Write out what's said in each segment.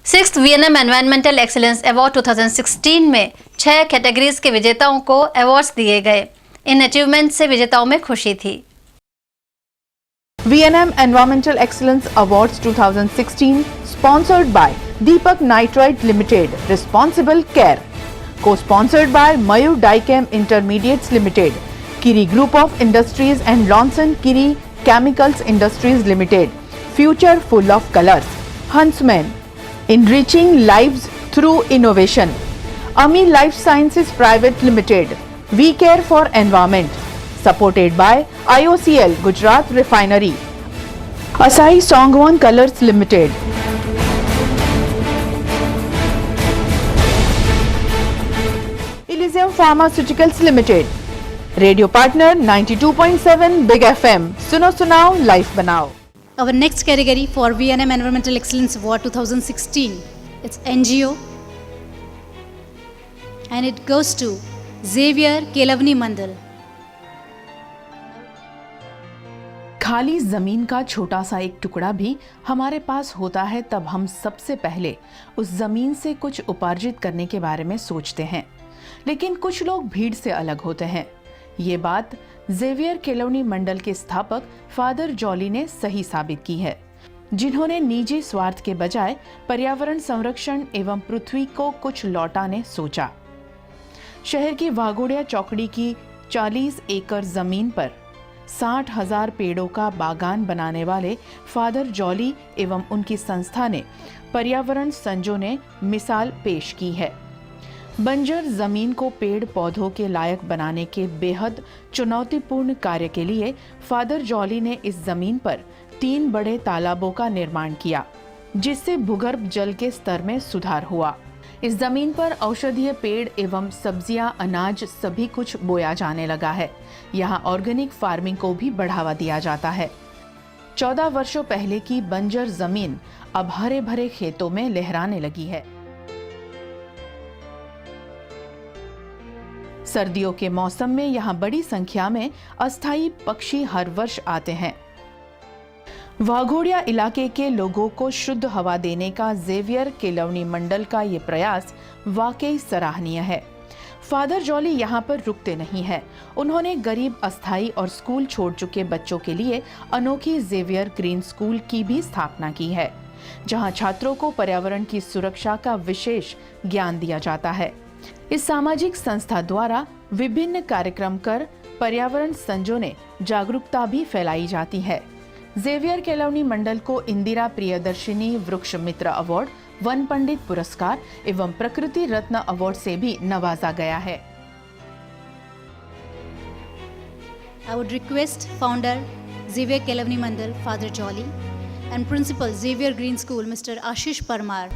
Sixth VNM environmental excellence award 2016 में 6 categories के विजेताओं को अवार्ड्स दिए गए। इन अचीवमेंट से विजेताओं में खुशी थी। VNM Environmental Excellence Awards 2016 sponsored by Deepak Nitrite Limited, Responsible Care, co-sponsored by Mayur Dichem Intermediates Limited, Kiri Group of Industries and Lawson Kiri Chemicals Industries Limited, Future Full of Colors, Huntsman, Enriching Lives Through Innovation, Ami Life Sciences Private Limited, We Care for Environment, supported by IOCL Gujarat Refinery, Asahi Songwon Colors Limited, Elysium Pharmaceuticals Limited, Radio Partner 92.7 Big FM, Suno Sunao Life Banao. Our next category for VNM Environmental Excellence Award 2016, it's NGO, and it goes to Xavier Kelavani Mandal. खाली जमीन का छोटा सा एक टुकड़ा भी हमारे पास होता है तब हम सबसे पहले उस जमीन से कुछ उपार्जित करने के बारे में सोचते हैं, लेकिन कुछ लोग भीड़ से अलग होते हैं। ये बात ज़ेवियर केलवनी मंडल के स्थापक फादर जॉली ने सही साबित की है, जिन्होंने निजी स्वार्थ के बजाय पर्यावरण संरक्षण एवं पृथ्वी को कुछ लौटाने सोचा। शहर की वाघोड़िया चौकड़ी की 40 एकड़ जमीन पर 60,000 पेड़ों का बागान बनाने वाले फादर जॉली एवं उनकी संस्था ने पर्यावरण संजो ने मिसाल पेश की है। बंजर जमीन को पेड़ पौधों के लायक बनाने के बेहद चुनौतीपूर्ण कार्य के लिए फादर जॉली ने इस जमीन पर 3 बड़े तालाबों का निर्माण किया, जिससे भूगर्भ जल के स्तर में सुधार हुआ। इस जमीन पर औषधीय पेड़ एवं सब्जियां, अनाज सभी कुछ बोया जाने लगा है। यहाँ ऑर्गेनिक फार्मिंग को भी बढ़ावा दिया जाता है। 14 वर्षों पहले की बंजर जमीन अब हरे भरे खेतों में लहराने लगी है। सर्दियों के मौसम में यहाँ बड़ी संख्या में अस्थायी पक्षी हर वर्ष आते हैं। वाघोड़िया इलाके के लोगों को शुद्ध हवा देने का ज़ेवियर केलवनी मंडल का ये प्रयास वाकई सराहनीय है। फादर जॉली यहाँ पर रुकते नहीं हैं। उन्होंने गरीब, अस्थायी और स्कूल छोड़ चुके बच्चों के लिए अनोखी ज़ेवियर ग्रीन स्कूल की भी स्थापना की है, जहाँ छात्रों को पर्यावरण की सुरक्षा का विशेष ज्ञान दिया जाता है। इस सामाजिक संस्था द्वारा विभिन्न कार्यक्रम कर पर्यावरण संजो ने जागरूकता भी फैलाई जाती है। ज़ेवियर केलवनी मंडल को इंदिरा प्रियदर्शिनी वृक्ष मित्र अवार्ड, वन पंडित पुरस्कार एवं प्रकृति रत्न अवार्ड से भी नवाजा गया है। I would request founder Xavier Kelavani Mandal, Father Jolly, and principal Xavier Green School, Mr. Ashish Parmar.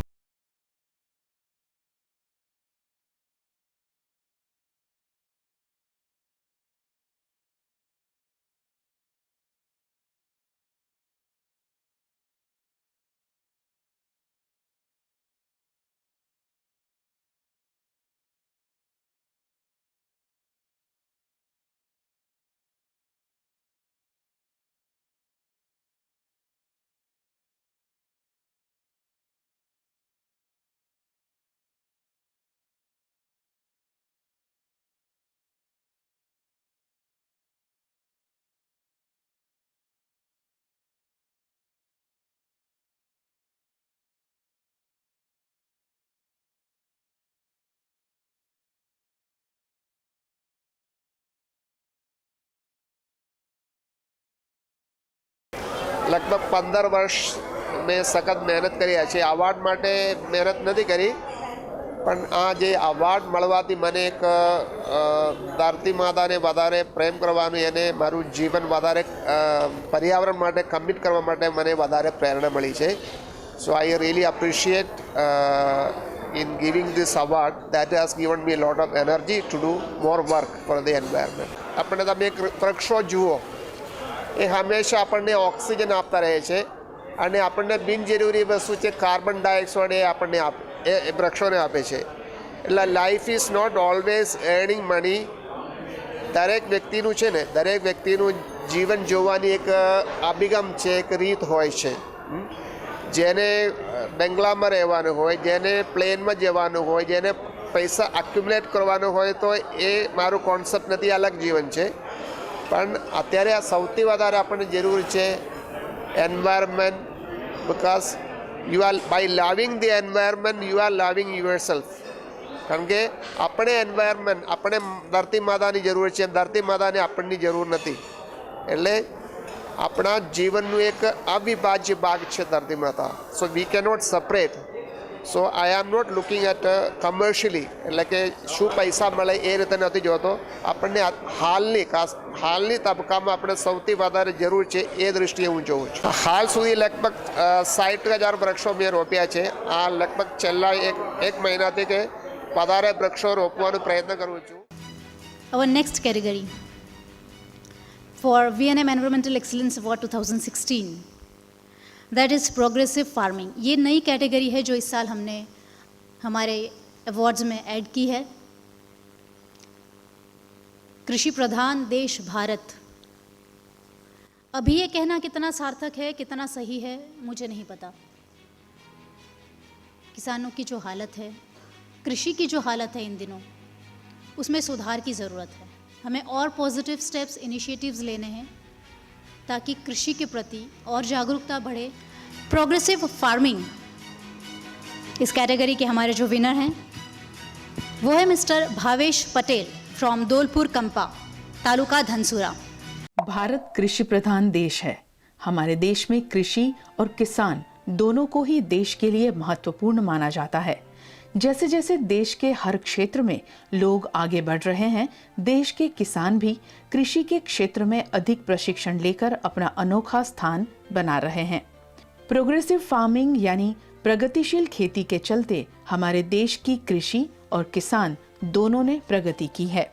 લગભગ 15 વર્ષ મેં સખત મહેનત કરી છે। અવાર્ડ માટે મહેનત નથી કરી, પણ આ જે અવાર્ડ મળવાથી મને એક ધરતી માતાને વધારે પ્રેમ કરવાનું અને મારું જીવન વધારે પર્યાવરણ માટે કમિટ કરવા માટે મને વધારે પ્રેરણા મળી છે। So I really appreciate in giving this award that has given me a lot of energy to do more work for the environment. આપણે તમે એક વૃક્ષો જુઓ, એ હંમેશા આપણને ઓક્સિજન આપતા રહે છે અને આપણને બિનજરૂરી વસ્તુ છે કાર્બન ડાયોક્સાઇડ એ આપણને એ વૃક્ષોને આપે છે। એટલે life is not always earning money. દરેક વ્યક્તિનું છે ને, દરેક વ્યક્તિનું જીવન જોવાની એક અભિગમ છે, એક રીત હોય છે। જેને બેંગ્લામાં રહેવાનું હોય, જેને પ્લેનમાં જવાનું હોય, જેને પૈસા એક્યુમ્યુલેટ કરવાનો હોય, તો એ મારું કોન્સેપ્ટ નથી, અલગ જીવન છે. પણ અત્યારે આ સૌથી વધારે આપણને જરૂર છે environment, because you are by loving the environment you are loving yourself. કારણ કે આપણે એન્વાયરમેન્ટ, આપણે ધરતી માતાની જરૂર છે, ધરતી માતાને આપણની જરૂર નથી. એટલે આપણા જીવનનું એક અવિભાજ્ય ભાગ છે ધરતી માતા. So we cannot separate. So I am not looking at commercially, એટલે કે શું પૈસા મળે એ રીતે નથી જોતો. આપણને હાલની તબક્કામાં આપણે સૌથી વધારે જરૂર છે એ દૃષ્ટિએ હું જોઉં છું. હાલ સુધી લગભગ 60,000 વૃક્ષો મેં રોપ્યા છે. આ લગભગ છેલ્લા એક મહિનાથી કે વધારે વૃક્ષો રોપવાનો પ્રયત્ન કરું છું. Our next category for VNM Environmental Excellence Award 2016, that is progressive farming. ये नई कैटेगरी है जो इस साल हमने हमारे अवार्ड्स में ऐड की है. कृषि प्रधान देश भारत, अभी ये कहना कितना सार्थक है, कितना सही है, मुझे नहीं पता. किसानों की जो हालत है, कृषि की जो हालत है इन दिनों, उसमें सुधार की ज़रूरत है. हमें और पॉजिटिव स्टेप्स, इनिशिएटिव्स लेने हैं ताकि कृषि के प्रति और जागरूकता बढ़े. प्रोग्रेसिव फार्मिंग, इस कैटेगरी के हमारे जो विनर हैं वो है मिस्टर भावेश पटेल फ्रॉम दोलपुर कंपा, तालुका धनसुरा. भारत कृषि प्रधान देश है. हमारे देश में कृषि और किसान दोनों को ही देश के लिए महत्वपूर्ण माना जाता है. जैसे जैसे देश के हर क्षेत्र में लोग आगे बढ़ रहे हैं, देश के किसान भी कृषि के क्षेत्र में अधिक प्रशिक्षण लेकर अपना अनोखा स्थान बना रहे हैं. प्रोग्रेसिव फार्मिंग यानी प्रगतिशील खेती के चलते हमारे देश की कृषि और किसान दोनों ने प्रगति की है.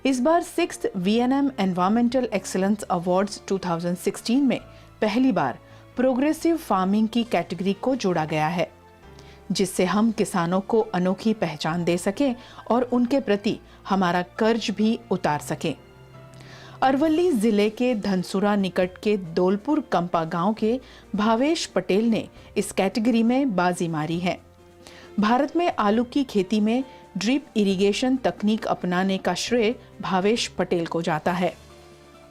इस बार 6th VNM environmental excellence awards 2016 में पहली बार प्रोग्रेसिव फार्मिंग की कैटेगरी को जोड़ा गया है, जिससे हम किसानों को अनोखी पहचान दे सकें और उनके प्रति हमारा कर्ज भी उतार सकें. अरवली जिले के धनसुरा निकट के दोलपुर कंपा गांव के भावेश पटेल ने इस कैटेगरी में बाजी मारी है. भारत में आलू की खेती में ड्रिप इरिगेशन तकनीक अपनाने का श्रेय भावेश पटेल को जाता है.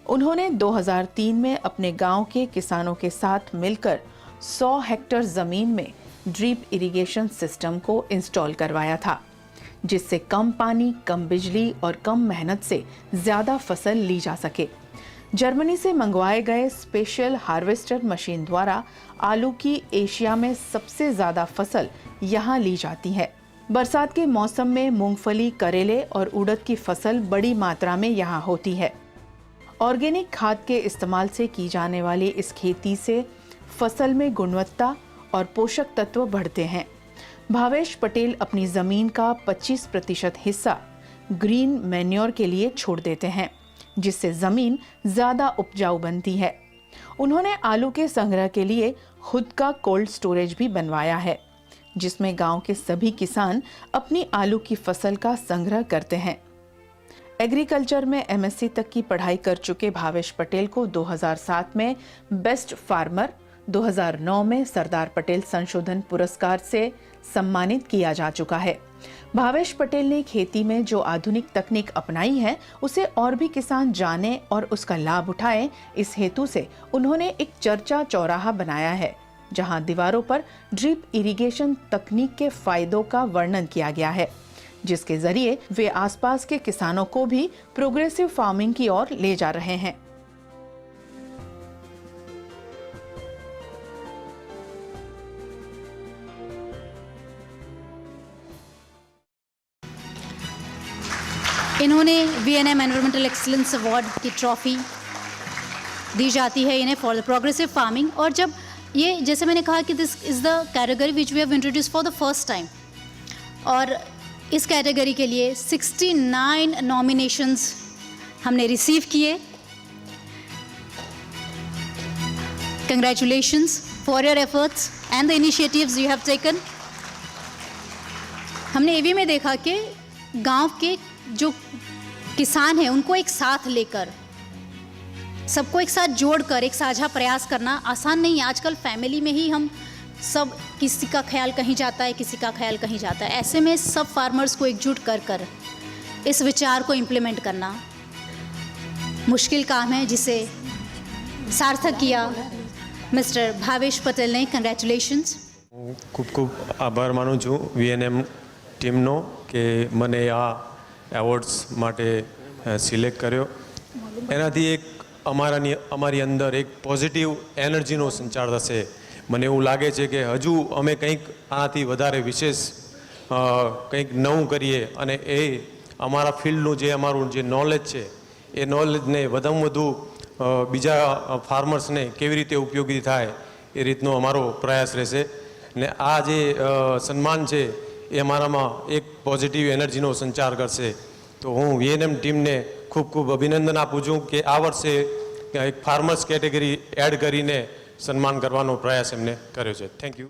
उन्होंने 2003 में अपने गांव के किसानों के साथ मिलकर 100 हेक्टेयर जमीन में ड्रिप इरिगेशन सिस्टम को इंस्टॉल करवाया था, जिससे कम पानी, कम बिजली और कम मेहनत से ज्यादा फसल ली जा सके. जर्मनी से मंगवाए गए स्पेशल हार्वेस्टर मशीन द्वारा आलू की एशिया में सबसे ज्यादा फसल यहाँ ली जाती है. बरसात के मौसम में मूंगफली, करेले और उड़द की फसल बड़ी मात्रा में यहाँ होती है. ऑर्गेनिक खाद के इस्तेमाल से की जाने वाली इस खेती से फसल में गुणवत्ता और पोषक तत्व बढ़ते हैं. भावेश पटेल अपनी जमीन का 25% हिस्सा ग्रीन मैन्योर के लिए छोड़ देते हैं, जिससे जमीन ज्यादा उपजाऊ बनती है. उन्होंने आलू के संग्रह के लिए खुद का कोल्ड स्टोरेज भी बनवाया है, जिसमें गांव के सभी किसान अपनी आलू की फसल का संग्रह करते हैं. एग्रीकल्चर में MSc तक की पढ़ाई कर चुके भावेश पटेल को 2007 में बेस्ट फार्मर, 2009 में सरदार पटेल संशोधन पुरस्कार से सम्मानित किया जा चुका है. भावेश पटेल ने खेती में जो आधुनिक तकनीक अपनाई है उसे और भी किसान जाने और उसका लाभ उठाएं, इस हेतु से उन्होंने एक चर्चा चौराहा बनाया है, जहां दीवारों पर ड्रिप इरिगेशन तकनीक के फायदों का वर्णन किया गया है, जिसके जरिए वे आसपास के किसानों को भी प्रोग्रेसिव फार्मिंग की ओर ले जा रहे हैं. इन्होंने VNM एनवायरमेंटल एक्सीलेंस अवार्ड की ट्रॉफी दी जाती है इन्हें फॉर द प्रोग्रेसिव फार्मिंग. और जब ये, जैसे मैंने कहा कि this is the category which we have introduce for the first time, और इस कैटेगरी के लिए 69 नॉमिनेशंस हमने रिसीव किए. Congratulations for your efforts and the initiatives you have taken. हमने ये भी में देखा कि गांव के जो किसान हैं उनको एक साथ लेकर सबको एक साथ जोड़कर एक साझा प्रयास करना आसान नहीं है। आजकल फैमिली में ही हम सब, किसी का ख्याल कहीं जाता है, किसी का ख्याल कहीं जाता है। ऐसे में सब फार्मर्स को एकजुट कर कर इस विचार को इम्प्लीमेंट करना मुश्किल काम है, जिसे सार्थक किया मिस्टर भावेश पटेल ने। कंग्रेचुलेशंस। હું ખૂબ ખૂબ આભાર માનું છું વીએનએમ ટીમનો કે મને આ એવોર્ડ્સ માટે સિલેક્ટ કર્યો. એનાથી એક અમારી અંદર એક પોઝિટિવ એનર્જીનો સંચાર થશે. મને એવું લાગે છે કે હજુ અમે કંઈક આનાથી વધારે વિશેષ કંઈક નવું કરીએ અને એ અમારા ફિલ્ડનું જે અમારું જે નોલેજ છે એ નોલેજને વધુમાં વધુ બીજા ફાર્મર્સને કેવી રીતે ઉપયોગી થાય એ રીતનો અમારો પ્રયાસ રહેશે. ને આ જે સન્માન છે એ અમારામાં એક પોઝિટિવ એનર્જીનો સંચાર કરશે. તો હું વીએનએમ ટીમને ખૂબ ખૂબ અભિનંદન આપું છું કે આ વર્ષે એક ફાર્મર્સ કેટેગરી એડ કરીને સન્માન કરવાનો પ્રયાસ એમને કર્યો છે. Thank you.